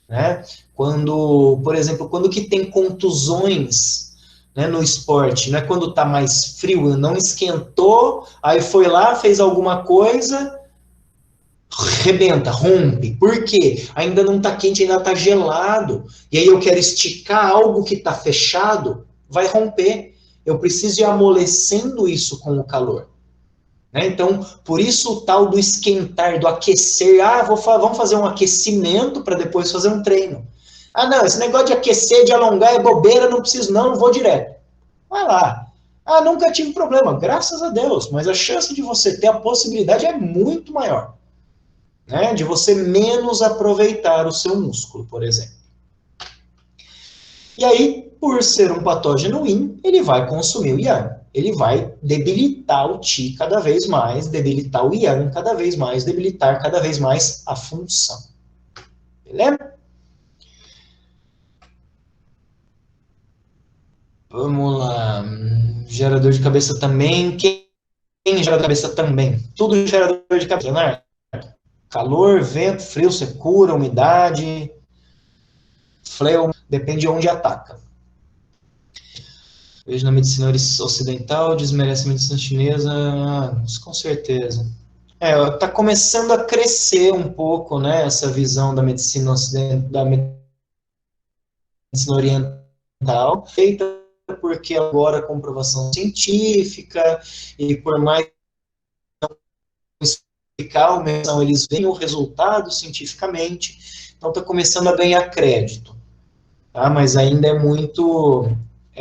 A: Né? Quando, por exemplo, quando que tem contusões, né, no esporte, não é quando está mais frio, não esquentou, aí foi lá, fez alguma coisa, rebenta, rompe. Por quê? Ainda não está quente, ainda está gelado. E aí eu quero esticar algo que está fechado, vai romper. Eu preciso ir amolecendo isso com o calor. Né? Então, por isso o tal do esquentar, do aquecer. Vamos fazer um aquecimento para depois fazer um treino. Não, esse negócio de aquecer, de alongar é bobeira, não preciso não vou direto. Vai lá. Nunca tive problema, graças a Deus. Mas a chance de você ter a possibilidade é muito maior. Né, de você menos aproveitar o seu músculo, por exemplo. E aí, por ser um patógeno yin, ele vai consumir o yang. Ele vai debilitar o Qi cada vez mais, debilitar o yang cada vez mais, debilitar cada vez mais a função. Beleza? Vamos lá. Gerador de cabeça também. Quem gera de cabeça também? Tudo gerador de cabeça, né? Calor, vento, frio, secura, umidade, fleuma, depende de onde ataca. Vejo na medicina ocidental, desmerece a medicina chinesa, com certeza. Tá começando a crescer um pouco, né, essa visão da medicina ocidental, da medicina oriental, feita porque agora a comprovação científica, e por mais explicar, eles veem o resultado cientificamente, então está começando a ganhar crédito. tá? Mas ainda é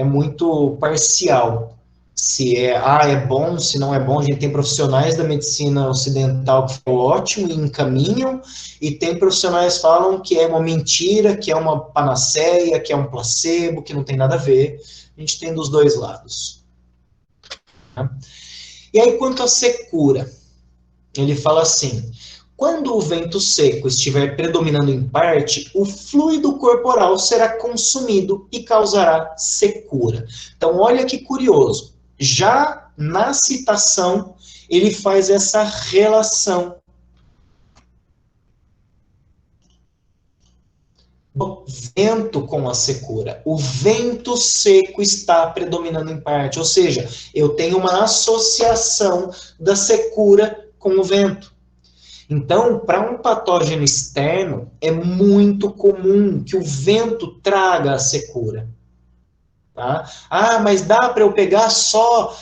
A: muito parcial. Se é bom, se não é bom. A gente tem profissionais da medicina ocidental que falam ótimo e encaminham, e tem profissionais que falam que é uma mentira, que é uma panaceia, que é um placebo, que não tem nada a ver. A gente tem dos dois lados. Tá? E aí, quanto à secura, ele fala assim: quando o vento seco estiver predominando em parte, o fluido corporal será consumido e causará secura. Então, olha que curioso. Já na citação, ele faz essa relação do vento com a secura. O vento seco está predominando em parte, ou seja, eu tenho uma associação da secura com o vento. Então, para um patógeno externo, é muito comum que o vento traga a secura. Tá? Ah, mas dá para eu pegar só,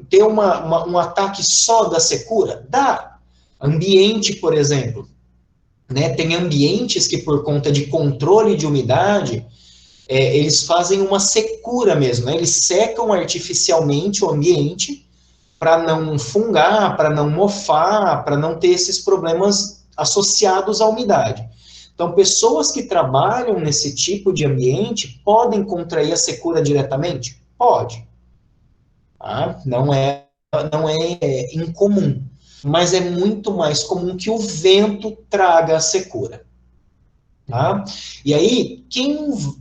A: ter um ataque só da secura? Dá. Ambiente, por exemplo. Né? Tem ambientes que, por conta de controle de umidade, eles fazem uma secura mesmo. Né? Eles secam artificialmente o ambiente para não fungar, para não mofar, para não ter esses problemas associados à umidade. Então, pessoas que trabalham nesse tipo de ambiente podem contrair a secura diretamente? Pode. Tá? Não é incomum, mas é muito mais comum que o vento traga a secura. Tá? E aí,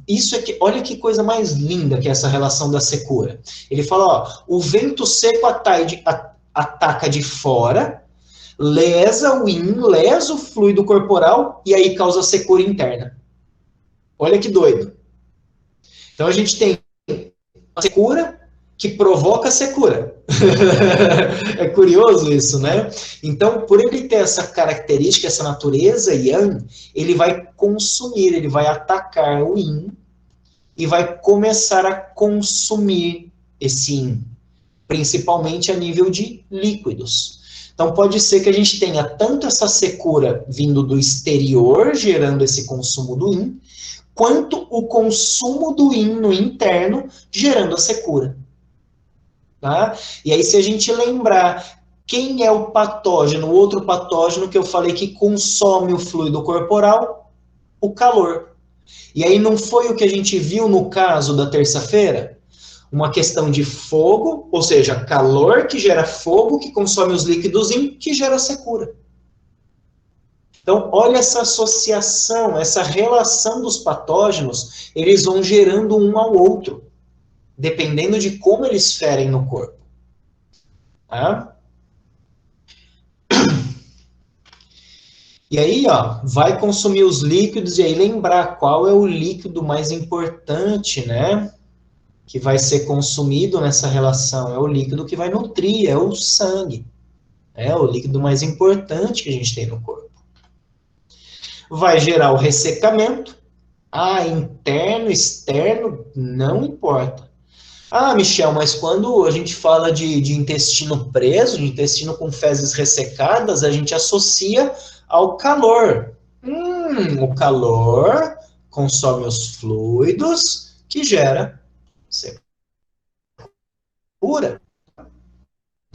A: isso aqui, olha que coisa mais linda que é essa relação da secura. Ele fala, ó, o vento seco ataca de fora, lesa o yin, lesa o fluido corporal e aí causa secura interna. Olha que doido. Então a gente tem a secura que provoca a secura. É curioso isso, né? Então, por ele ter essa característica, essa natureza yang, ele vai consumir, ele vai atacar o yin e vai começar a consumir esse yin, principalmente a nível de líquidos. Então, pode ser que a gente tenha tanto essa secura vindo do exterior, gerando esse consumo do yin, quanto o consumo do yin no interno, gerando a secura. Tá? E aí, se a gente lembrar quem é o patógeno, o outro patógeno que eu falei que consome o fluido corporal, o calor. E aí não foi o que a gente viu no caso da terça-feira? Uma questão de fogo, ou seja, calor que gera fogo, que consome os líquidos e que gera secura. Então, olha essa associação, essa relação dos patógenos, eles vão gerando um ao outro, dependendo de como eles ferem no corpo. Tá? E aí, ó, vai consumir os líquidos e aí lembrar qual é o líquido mais importante, né? Que vai ser consumido nessa relação. É o líquido que vai nutrir, é o sangue. É o líquido mais importante que a gente tem no corpo. Vai gerar o ressecamento. Ah, interno, externo, não importa. Ah, Michel, mas quando a gente fala de intestino preso, de intestino com fezes ressecadas, a gente associa ao calor. O calor consome os fluidos que gera secura.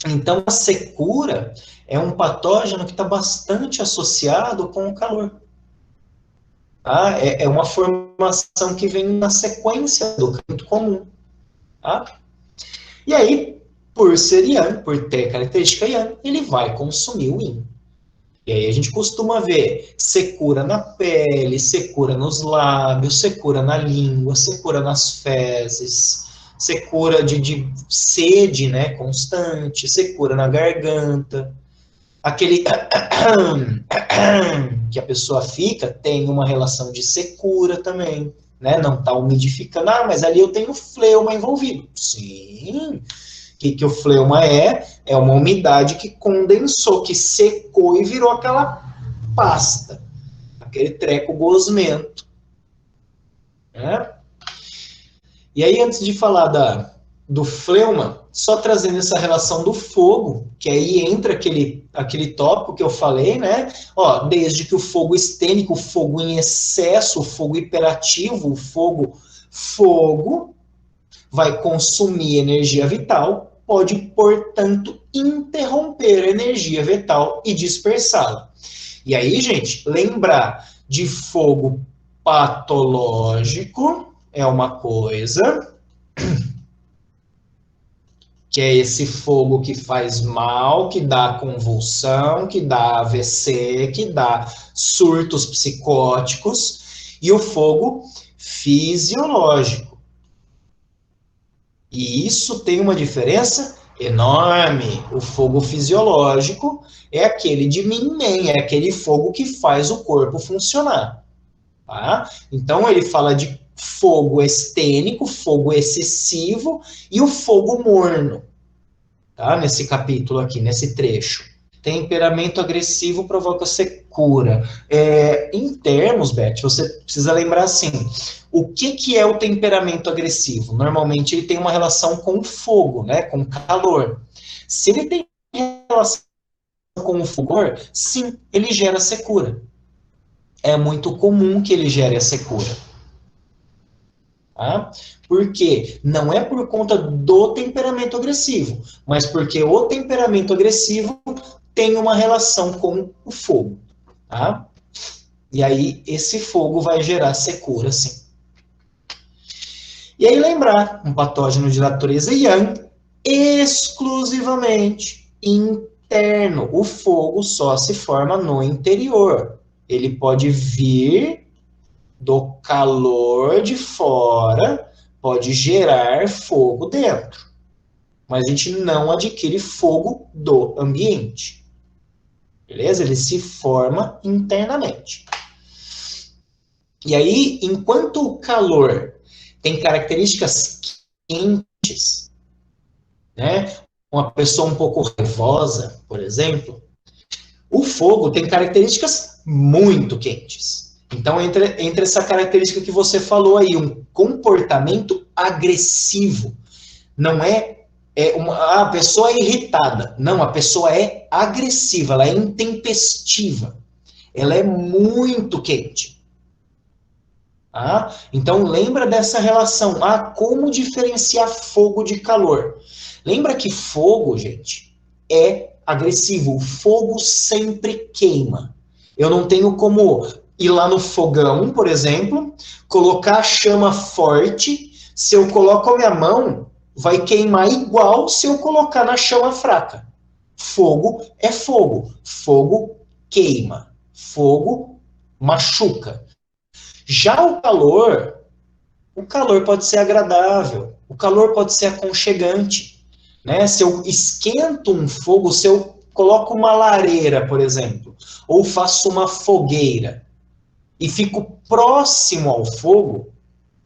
A: Então, a secura é um patógeno que está bastante associado com o calor. Tá? É uma formação que vem na sequência do muito comum. Tá? E aí, por ser yang, por ter característica yang, ele vai consumir o yin. E aí a gente costuma ver secura na pele, secura nos lábios, secura na língua, secura nas fezes, secura de sede, né, constante, secura na garganta. Aquele que a pessoa fica tem uma relação de secura também, né? Não está umidificando. Ah, mas ali eu tenho fleuma envolvido. Sim. O que o fleuma é? É uma umidade que condensou, que secou e virou aquela pasta, aquele treco gosmento. Né? E aí, antes de falar do fleuma, só trazendo essa relação do fogo, que aí entra aquele tópico que eu falei, né? Ó, desde que o fogo estênico, o fogo em excesso, o fogo hiperativo, o fogo vai consumir energia vital, pode, portanto, interromper a energia vital e dispersá-la. E aí, gente, lembrar de fogo patológico é uma coisa, que é esse fogo que faz mal, que dá convulsão, que dá AVC, que dá surtos psicóticos, e o fogo fisiológico. E isso tem uma diferença enorme. O fogo fisiológico é aquele de Min-Men, é aquele fogo que faz o corpo funcionar. Tá? Então ele fala de fogo estênico, fogo excessivo e o fogo morno, tá? Nesse capítulo aqui, nesse trecho. Temperamento agressivo provoca secura. Em termos, Beth, você precisa lembrar assim, o que é o temperamento agressivo? Normalmente ele tem uma relação com o fogo, né? Com o calor. Se ele tem relação com o fogo, sim, ele gera secura. É muito comum que ele gere a secura. Tá? Porque não é por conta do temperamento agressivo, mas porque o temperamento agressivo tem uma relação com o fogo. Tá? E aí esse fogo vai gerar secura, sim. E aí lembrar, um patógeno de natureza yang, exclusivamente interno. O fogo só se forma no interior. Ele pode vir do calor de fora, pode gerar fogo dentro. Mas a gente não adquire fogo do ambiente. Beleza? Ele se forma internamente. E aí, enquanto o calor tem características quentes, né? Uma pessoa um pouco raivosa, por exemplo, o fogo tem características muito quentes. Então, entre essa característica que você falou aí, um comportamento agressivo. Não a pessoa é irritada. Não, a pessoa é agressiva, ela é intempestiva. Ela é muito quente. Tá? Então, lembra dessa relação. Como diferenciar fogo de calor? Lembra que fogo, gente, é agressivo. O fogo sempre queima. Eu não tenho como ir lá no fogão, por exemplo, colocar a chama forte. Se eu coloco a minha mão, vai queimar igual se eu colocar na chama fraca. Fogo é fogo. Fogo queima. Fogo machuca. Já o calor pode ser agradável. O calor pode ser aconchegante. Né? Se eu esquento um fogo, se eu coloco uma lareira, por exemplo, ou faço uma fogueira e fico próximo ao fogo,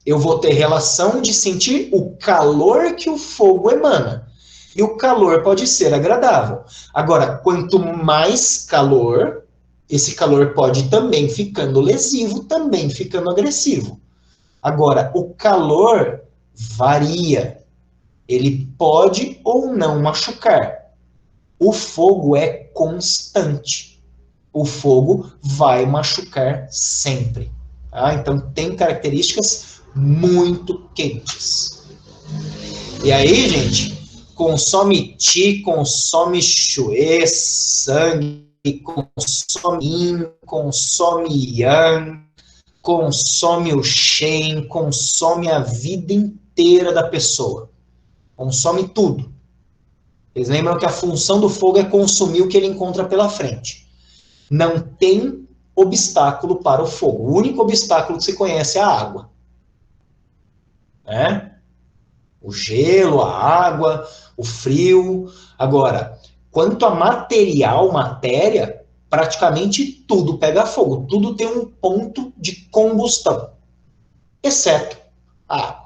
A: eu vou ter relação de sentir o calor que o fogo emana. E o calor pode ser agradável. Agora, quanto mais calor, esse calor pode também ficando lesivo, também ficando agressivo. Agora, o calor varia. Ele pode ou não machucar. O fogo é constante. O fogo vai machucar sempre. Tá? Então, tem características muito quentes. E aí, gente, consome Qi, consome Xue, sangue, consome Yin, consome Yang, consome o Shen, consome a vida inteira da pessoa. Consome tudo. Eles lembram que a função do fogo é consumir o que ele encontra pela frente. Não tem obstáculo para o fogo. O único obstáculo que se conhece é a água. Né? O gelo, a água, o frio. Agora, quanto a material, matéria, praticamente tudo pega fogo. Tudo tem um ponto de combustão. Exceto a água.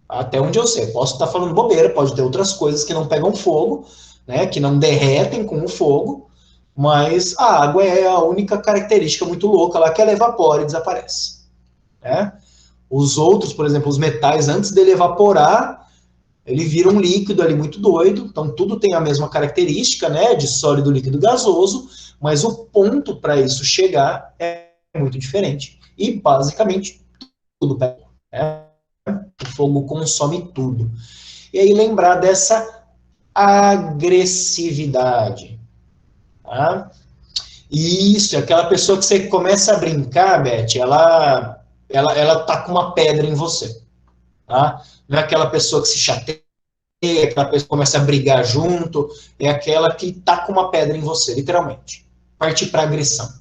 A: Até onde eu sei. Posso estar falando bobeira, pode ter outras coisas que não pegam fogo, né, que não derretem com o fogo, mas a água é a única característica muito louca lá que ela evapora e desaparece. Né? Os outros, por exemplo, os metais, antes dele evaporar, Ele vira um líquido ali muito doido, então tudo tem a mesma característica, né, de sólido, líquido, gasoso, mas o ponto para isso chegar é muito diferente. E basicamente tudo pega, né? O fogo consome tudo. E aí lembrar dessa agressividade, tá? Isso, aquela pessoa que você começa a brincar, Beth, ela tá com uma pedra em você, tá? Não é aquela pessoa que se chateia, aquela pessoa que começa a brigar junto, é aquela que tá com uma pedra em você, literalmente. Partir para agressão,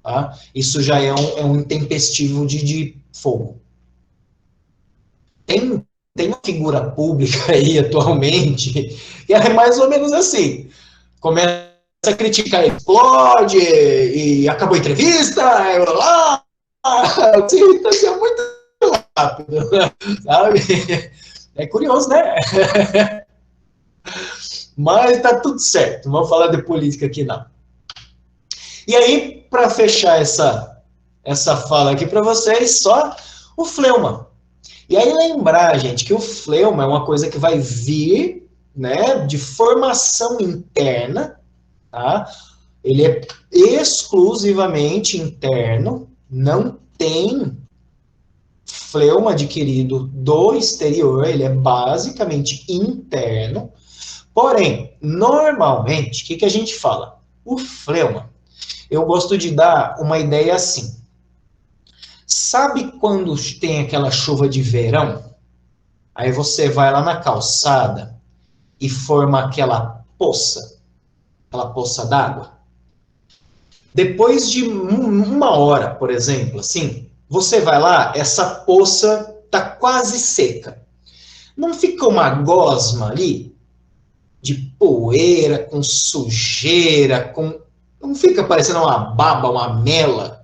A: tá? Isso já é um intempestivo de fogo. Tem uma figura pública aí atualmente, e é mais ou menos assim. Começa a criticar, explode, e acabou a entrevista, e blá, blá, assim, tá sendo muito rápido, sabe? É curioso, né? Mas tá tudo certo, não vamos falar de política aqui não. E aí, para fechar essa fala aqui para vocês, só o fleuma. E aí lembrar, gente, que o fleuma é uma coisa que vai vir, né, de formação interna, tá? Ele é exclusivamente interno, não tem fleuma adquirido do exterior, ele é basicamente interno. Porém, normalmente, o que a gente fala? O fleuma, eu gosto de dar uma ideia assim. Sabe quando tem aquela chuva de verão? Aí você vai lá na calçada e forma aquela poça d'água. Depois de uma hora, por exemplo, assim, você vai lá, essa poça tá quase seca. Não fica uma gosma ali de poeira, com sujeira, com não fica parecendo uma baba, uma mela.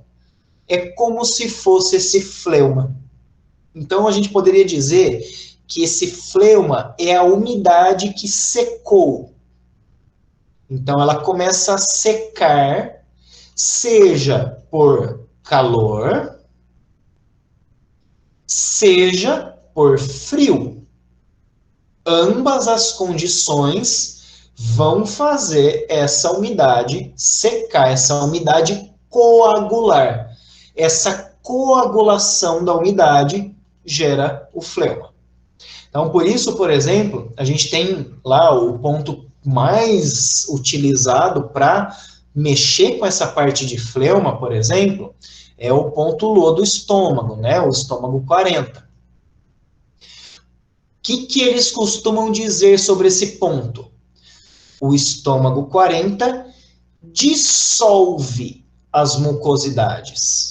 A: É como se fosse esse fleuma. Então a gente poderia dizer que esse fleuma é a umidade que secou. Então ela começa a secar, seja por calor, seja por frio. Ambas as condições vão fazer essa umidade secar, essa umidade coagular. Essa coagulação da umidade gera o fleuma. Então, por isso, por exemplo, a gente tem lá o ponto mais utilizado para mexer com essa parte de fleuma, por exemplo, é o ponto Lô do estômago, né? O estômago 40. O que eles costumam dizer sobre esse ponto? O estômago 40 dissolve as mucosidades.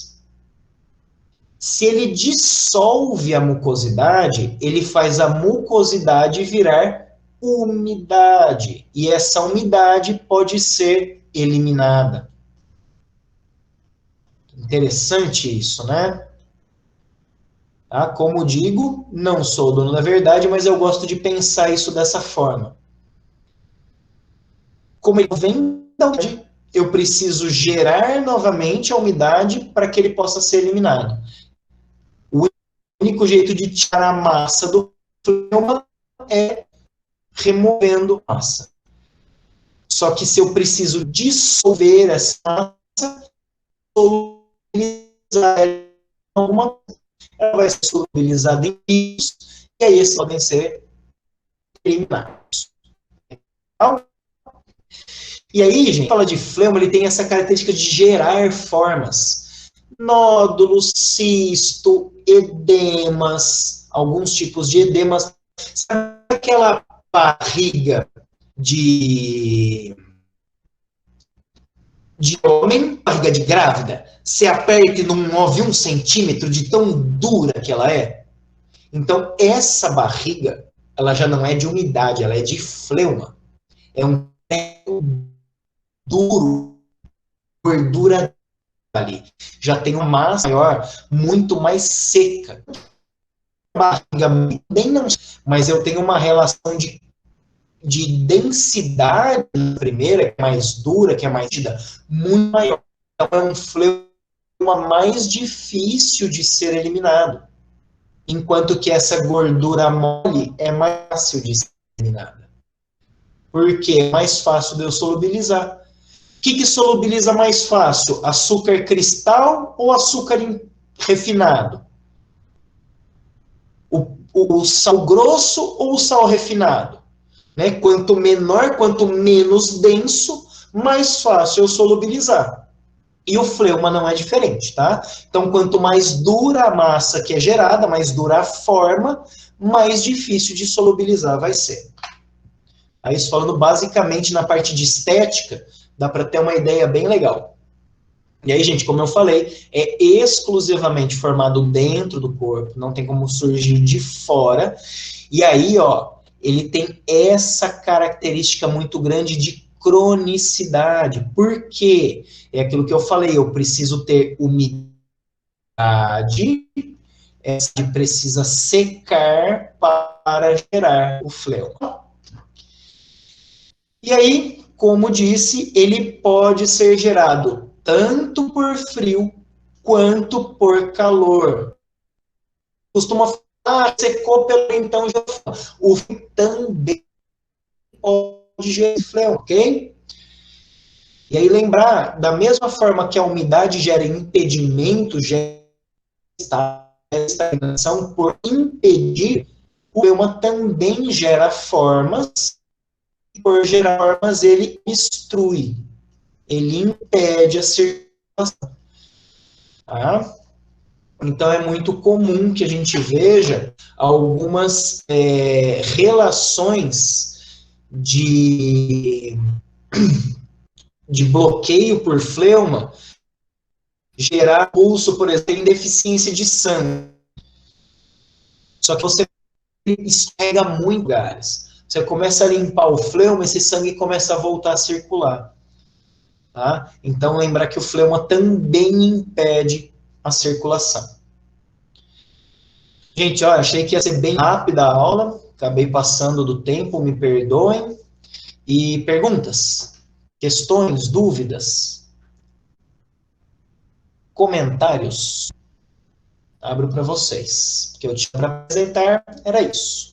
A: Se ele dissolve a mucosidade, ele faz a mucosidade virar umidade. E essa umidade pode ser eliminada. Interessante isso, né? Tá? Como digo, não sou o dono da verdade, mas eu gosto de pensar isso dessa forma. Como ele vem da umidade, eu preciso gerar novamente a umidade para que ele possa ser eliminado. O único jeito de tirar a massa do fleuma é removendo a massa. Só que se eu preciso dissolver essa massa, solubilizar ela em alguma coisa, ela vai ser solubilizada em líquidos, e aí esses podem ser eliminados. E aí, gente, fala de fleuma, ele tem essa característica de gerar formas. Nódulos, cisto, edemas, alguns tipos de edemas. Sabe aquela barriga de homem, barriga de grávida? Você aperta e não move 1 centímetro de tão dura que ela é? Então, essa barriga, ela já não é de umidade, ela é de fleuma. É um duro, gordura ali. Já tem uma massa maior, muito mais seca. Barriga bem não, mas eu tenho uma relação de densidade na primeira, que é mais dura, que é mais muito maior. Então é um fleuma mais difícil de ser eliminado. enquanto que essa gordura mole é mais fácil de ser eliminada. Porque é mais fácil de eu solubilizar. O que solubiliza mais fácil? Açúcar cristal ou açúcar refinado? O sal grosso ou o sal refinado? Né? Quanto menor, quanto menos denso, mais fácil eu solubilizar. E o fleuma não é diferente, tá? Então, quanto mais dura a massa que é gerada, mais dura a forma, mais difícil de solubilizar vai ser. Aí, isso falando basicamente na parte de estética, dá para ter uma ideia bem legal. E aí, gente, como eu falei, é exclusivamente formado dentro do corpo, não tem como surgir de fora. E aí, ó, ele tem essa característica muito grande de cronicidade. Por quê? É aquilo que eu falei, eu preciso ter umidade, essa precisa secar para gerar o fleuma. E aí, como disse, ele pode ser gerado tanto por frio quanto por calor. Costuma falar, secou pelo então já. O frio também pode gerar fleuma, ok? E aí lembrar, da mesma forma que a umidade gera impedimento, gera estagnação por impedir, o fleuma também gera formas, e por gerar formas ele obstrui, ele impede a circulação. Tá? Então é muito comum que a gente veja algumas relações de bloqueio por fleuma gerar pulso, por exemplo, em deficiência de sangue. Só que você escorrega muito lugares. Você começa a limpar o fleuma, esse sangue começa a voltar a circular. Tá? Então, lembrar que o fleuma também impede a circulação. Gente, ó, achei que ia ser bem rápida a aula, acabei passando do tempo, me perdoem. E perguntas, questões, dúvidas, comentários? Abro para vocês. O que eu tinha para apresentar era isso.